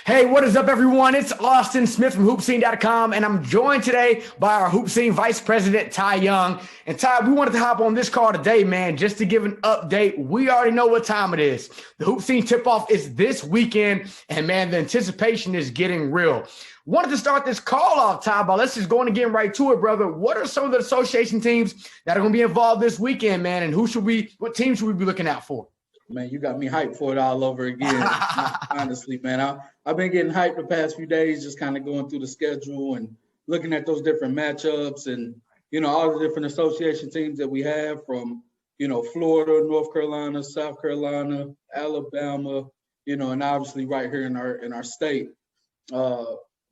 Hey, what is up, everyone? It's Austin Smith from HoopSeen.com, and I'm joined today by our HoopSeen Vice President, Tai Young. And Tai, we wanted to hop on this call today, man, just to give an update. We already know what time it is. The HoopSeen Tip-Off is this weekend, and, man, the anticipation is getting real. Wanted to start this call off, Tai, but let's just go on and get right to it, brother. What are some of the association teams that are going to be involved this weekend, man, and what teams should we be looking out for? Man, you got me hyped for it all over again. Honestly, man, I've been getting hyped the past few days, just kind of going through the schedule and looking at those different matchups and, all the different association teams that we have from, Florida, North Carolina, South Carolina, Alabama, and obviously right here in our state.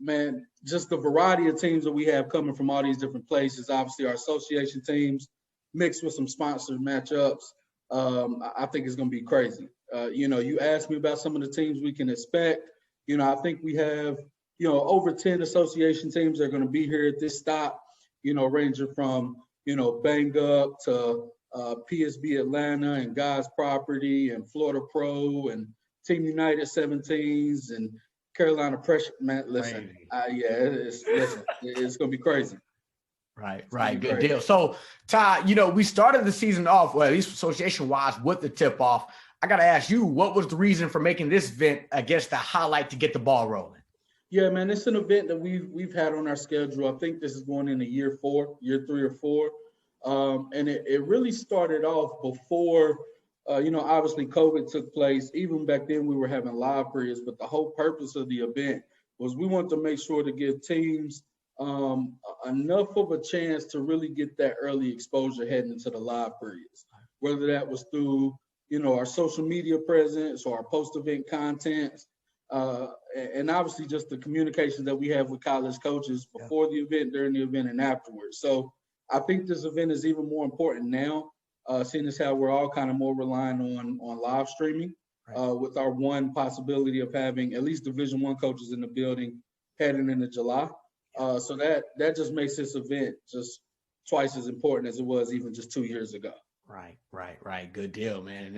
Man, just the variety of teams that we have coming from all these different places. Obviously, our association teams mixed with some sponsored matchups. I think it's going to be crazy. You asked me about some of the teams we can expect. I think we have, over 10 association teams that are going to be here at this stop, ranging from, Bang Up to PSB Atlanta and God's Property and Florida Pro and Team United 17s and Carolina Pressure. Man, listen, it's going to be crazy. Right. Good deal. So, Tai, we started the season off, well, at least association-wise, with the tip-off. I got to ask you, what was the reason for making this event, I guess, the highlight to get the ball rolling? Yeah, man, it's an event that we've had on our schedule. I think this is going into year 3 or 4. And it really started off before, obviously COVID took place. Even back then we were having live periods, but the whole purpose of the event was we wanted to make sure to give teams enough of a chance to really get that early exposure heading into the live periods, whether that was through, our social media presence or our post-event content, and obviously just the communications that we have with college coaches before the event, during the event, and afterwards. So I think this event is even more important now, seeing as how we're all kind of more relying on live streaming, with our one possibility of having at least Division I coaches in the building heading into July. So that just makes this event just twice as important as it was even just 2 years ago. Right. Good deal, man. And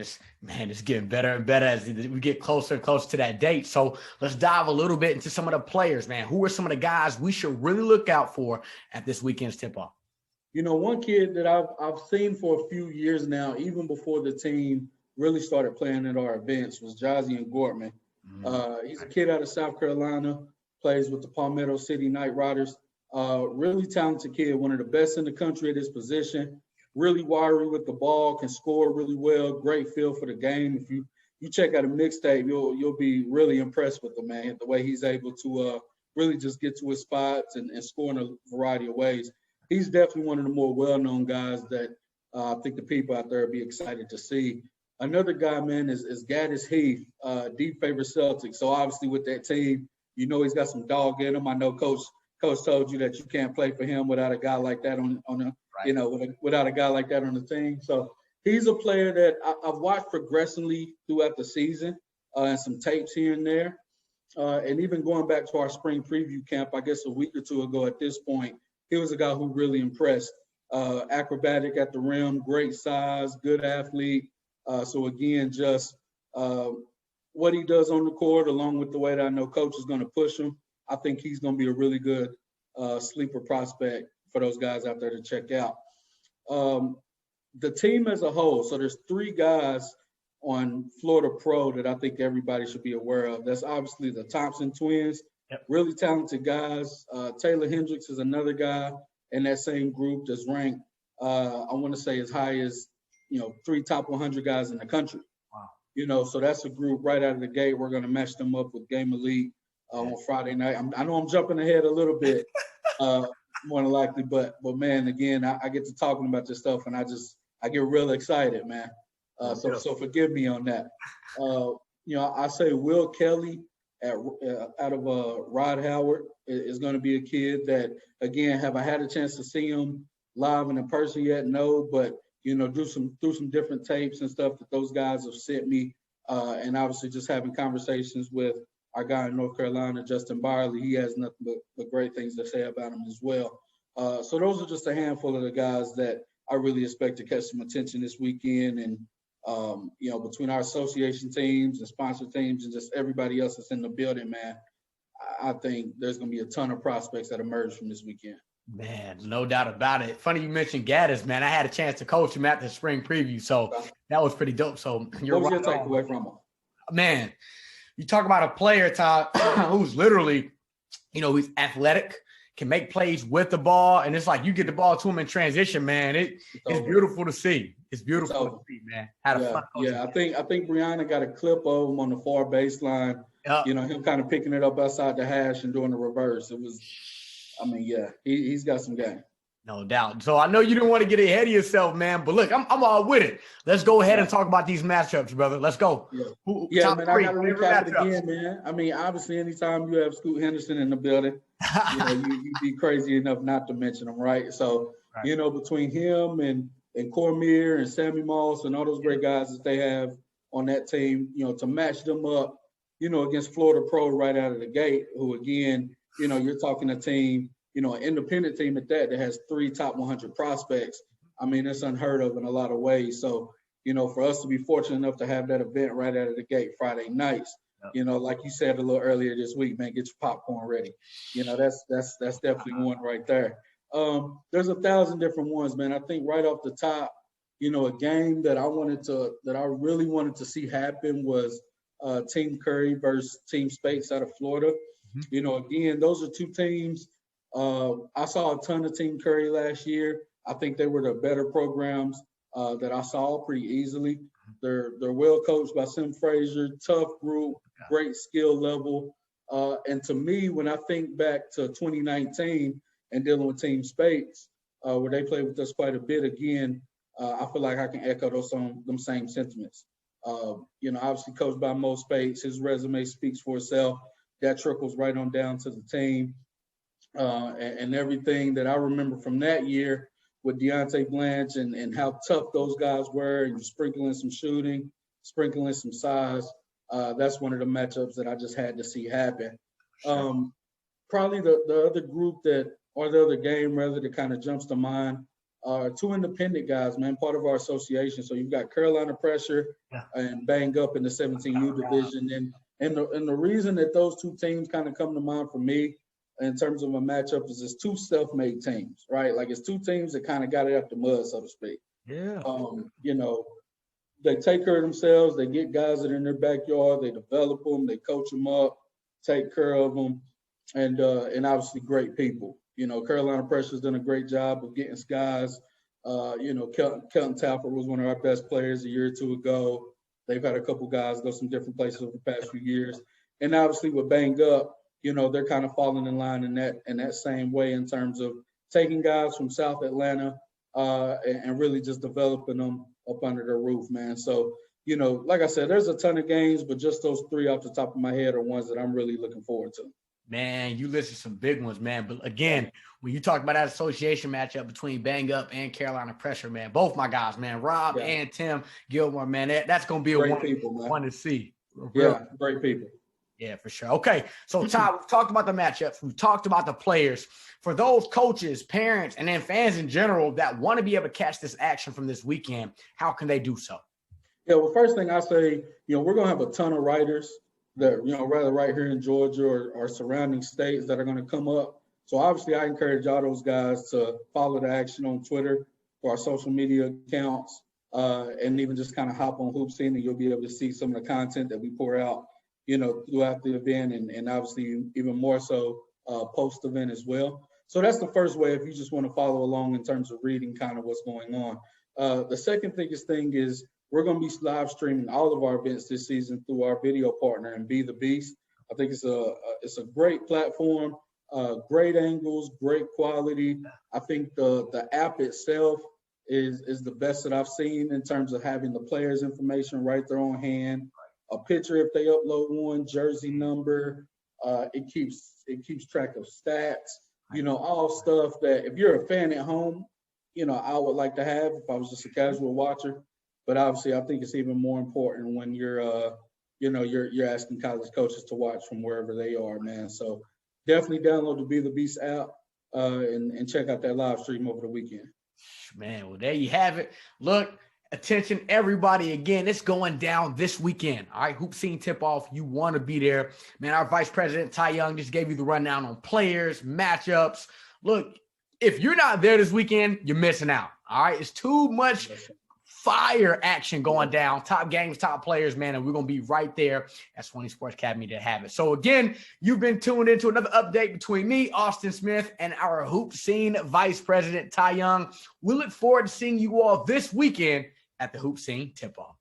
it's getting better and better as we get closer and closer to that date. So let's dive a little bit into some of the players, man. Who are some of the guys we should really look out for at this weekend's tip-off? One kid that I've seen for a few years now, even before the team really started playing at our events, was Jazian Gortman. He's a kid out of South Carolina. Plays with the Palmetto City Knight Riders. Really talented kid, one of the best in the country at his position. Really wiry with the ball, can score really well. Great feel for the game. If you check out a mixtape, you'll be really impressed with the man. The way he's able to really just get to his spots and score in a variety of ways. He's definitely one of the more well-known guys that I think the people out there will be excited to see. Another guy, man, is Gaddis Heath, deep favorite Celtics. So obviously with that team, he's got some dog in him. I know Coach told you that you can't play for him without a guy like that without a guy like that on the team. So he's a player that I've watched progressively throughout the season, and some tapes here and there. And even going back to our spring preview camp, I guess a week or two ago at this point, he was a guy who really impressed. Acrobatic at the rim, great size, good athlete. So again, just what he does on the court, along with the way that I know Coach is going to push him, I think he's going to be a really good sleeper prospect for those guys out there to check out. The team as a whole, so there's 3 guys on Florida Pro that I think everybody should be aware of. That's obviously the Thompson twins, really talented guys. Taylor Hendricks is another guy in that same group that's ranked, I want to say as high as, 3 top 100 guys in the country. Wow. So that's a group right out of the gate. We're going to match them up with Game Elite on Friday night. I know I'm jumping ahead a little bit, more than likely, but man, again, I get to talking about this stuff and I get real excited, man. So forgive me on that. I say Will Kelly out of Rod Howard is going to be a kid that, again, have I had a chance to see him live and in person yet? No, but through some different tapes and stuff that those guys have sent me, and obviously just having conversations with our guy in North Carolina, Justin Byerly, he has nothing but great things to say about him as well. So those are just a handful of the guys that I really expect to catch some attention this weekend. And Between our association teams and sponsor teams and just everybody else that's in the building, man, I think there's going to be a ton of prospects that emerge from this weekend. Man, no doubt about it. Funny you mentioned Gaddis, man. I had a chance to coach him at the spring preview, so that was pretty dope. So what was your takeaway from him? Man, you talk about a player, Todd, who's literally, he's athletic, can make plays with the ball, and it's like you get the ball to him in transition, man. It's beautiful to see. It's beautiful to see, man. Had a fun coaching. I think Brianna got a clip of him on the far baseline. Yep. Him kind of picking it up outside the hash and doing the reverse. He's got some game. No doubt. So I know you didn't want to get ahead of yourself, man, but look, I'm all with it. Let's go ahead and talk about these matchups, brother. Let's go. Yeah, man, I got to recap it again, man. I mean, obviously, anytime you have Scoot Henderson in the building, you'd be crazy enough not to mention him, right? So, between him and Cormier and Sammy Moss and all those great guys that they have on that team, to match them up, against Florida Pro right out of the gate, who, again, you're talking a team, an independent team at that has 3 top 100 prospects. I mean, it's unheard of in a lot of ways. So, for us to be fortunate enough to have that event right out of the gate Friday nights, like you said a little earlier this week, man, get your popcorn ready. That's definitely one right there. There's 1,000 different ones, man. I think right off the top, a game that I really wanted to see happen was Team Curry versus Team Spates out of Florida. Again, those are 2 teams. I saw a ton of Team Curry last year. I think they were the better programs that I saw pretty easily. They're well coached by Sim Frazier, tough group, great skill level. And to me, when I think back to 2019 and dealing with Team Spates, where they played with us quite a bit again, I feel like I can echo them same sentiments. Obviously coached by Mo Spates, his resume speaks for itself. That trickles right on down to the team. And everything that I remember from that year with Deontay Blanche and how tough those guys were, and sprinkling some shooting, sprinkling some size. That's one of the matchups that I just had to see happen. Probably the other group the other game rather that kind of jumps to mind are 2 independent guys, man, part of our association. So you've got Carolina Pressure and Bang Up in the 17U division. And the reason that those 2 teams kind of come to mind for me in terms of a matchup is it's 2 self-made teams, right? Like it's 2 teams that kind of got it up the mud, so to speak. Yeah. They take care of themselves. They get guys that are in their backyard. They develop them. They coach them up, take care of them, and obviously great people. Carolina Pressure's done a great job of getting guys. Kelton Talford was one of our best players a year or 2 ago. They've had a couple guys go some different places over the past few years. And obviously with Bang Up, they're kind of falling in line in that same way in terms of taking guys from South Atlanta and really just developing them up under their roof, man. So, like I said, there's a ton of games, but just those 3 off the top of my head are ones that I'm really looking forward to. Man, you listed some big ones, man. But again, when you talk about that association matchup between Bang Up and Carolina Pressure, man, both my guys, man, Rob and Tim Gilmore, man, that's going to be one to see. Great people. Yeah, for sure. Okay, so Todd, we've talked about the matchups. We've talked about the players. For those coaches, parents, and then fans in general that want to be able to catch this action from this weekend, how can they do so? Yeah, well, first thing I say, we're going to have a ton of writers that, rather right here in Georgia or surrounding states that are going to come up. So obviously I encourage all those guys to follow the action on Twitter or our social media accounts and even just kind of hop on HoopSeen and you'll be able to see some of the content that we pour out, throughout the event and obviously even more so post-event as well. So that's the first way if you just want to follow along in terms of reading kind of what's going on. The second biggest thing is we're going to be live streaming all of our events this season through our video partner and Be the Beast. I think it's a great platform, great angles, great quality. I think the app itself is the best that I've seen in terms of having the players' information right there on hand. A picture if they upload one, jersey number. It keeps track of stats. All stuff that if you're a fan at home, I would like to have if I was just a casual watcher. But obviously, I think it's even more important when you're asking college coaches to watch from wherever they are, man. So definitely download the Be the Beast app and check out that live stream over the weekend. Man, well, there you have it. Look, Attention, everybody. Again, it's going down this weekend. All right, HoopSeen Tip-Off. You want to be there. Man, our Vice President, Tai Young, just gave you the rundown on players, matchups. Look, if you're not there this weekend, you're missing out. All right, it's too much fire action going down. Top games, top players, man, and we're going to be right there at Swanee Sports Academy to have it. So, again, you've been tuned into another update between me, Austin Smith, and our HoopSeen Vice President, Tai Young. We look forward to seeing you all this weekend at the HoopSeen Tip-Off.